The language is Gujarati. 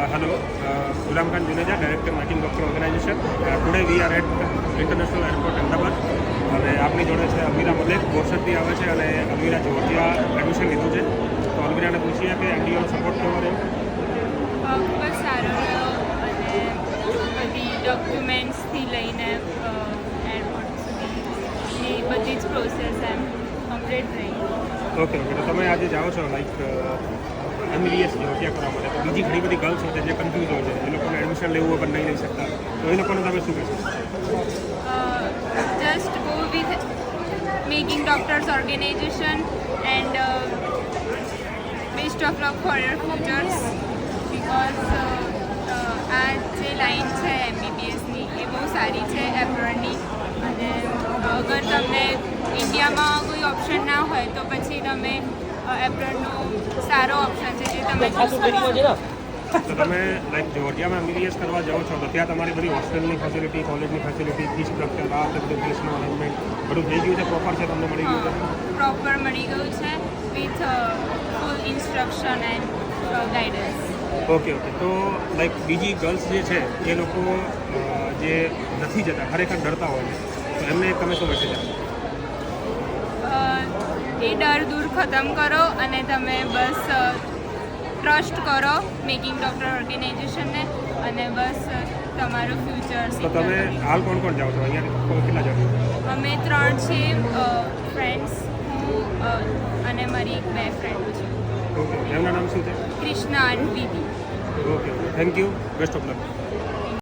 Hello, Ghulam Khan Juneja, Director Making Doctor Organization. Today we are at International Airport Ahmedabad અને આપણી જોડે છે અલવીરા મલેક બોરસદથી આવે છે અને અલવીરા જોર્જિયા એડમિશન લીધું છે. તો અલવીરાને પૂછીએ કે એનડીઓનો સપોર્ટ કેવો રહ્યો. ખૂબ જ સારો રહ્યો અને બધી ડોક્યુમેન્ટ્સથી લઈને એરપોર્ટ સુધીની બધી જ પ્રોસેસ એમ કમ્પ્લીટ રહી. ઓકે તો તમે આજે જાઓ છો લાઈક MBBS જોર્જિયા કરવા માટે, તો બીજી ઘણી બધી ગર્લ્સ હોય છે જે કન્ફ્યુઝ હોય છે, એ લોકોને એડમિશન લેવું હોય પણ નહીં લઈ શકતા, તો એ લોકોને તમે શું કહેશો? Just go with Making Doctors organization and best of luck for your futures because આ જે લાઈન છે MBBSની એ બહુ સારી છે એબ્રોડની. અને અગર તમને ઇન્ડિયામાં કોઈ ઓપ્શન ના હોય તો પછી તમે એબ્રોડનો સારો ઓપ્શન છે જે તમે ચૂઝ કરી શકો. તો તમે લાઈક જોર્જિયામાં MBBS કરવા જાઓ છો તો ત્યાં તમારી બધી હોસ્ટેલની ફેસિલિટી, કોલેજની ફેસિલિટી, ફી સ્ટ્રક્ચર, આ બધું ફીસનું અરેન્જમેન્ટ બધું થઈ ગયું છે, પ્રોપર છે, તમને મળી ગયું છે? પ્રોપર મળી ગયું છે with full instruction and guidance. Okay તો લાઈક બીજી ગર્લ્સ જે છે એ લોકો જે નથી જતા, ખરેખર ડરતા હોય છે, તો એમને તમે શું મેસેજ આપો? એ ડર દૂર ખતમ કરો અને તમે બસ ટ્રસ્ટ કરો મેકિંગ ડૉક્ટર ઓર્ગેનાઇઝેશનને અને બસ તમારું ફ્યુચર. તો તમે હાલ કોણ કોણ જાઓ છો? અહીંયા કેટલા જાઓ? અમે 3 છીએ ફ્રેન્ડ્સ, હું અને મારી 2 ફ્રેન્ડ છે. ઓકે, એમના નામ શું છે? કૃષ્ણા અને વિધિ. Okay, thank you, best of luck.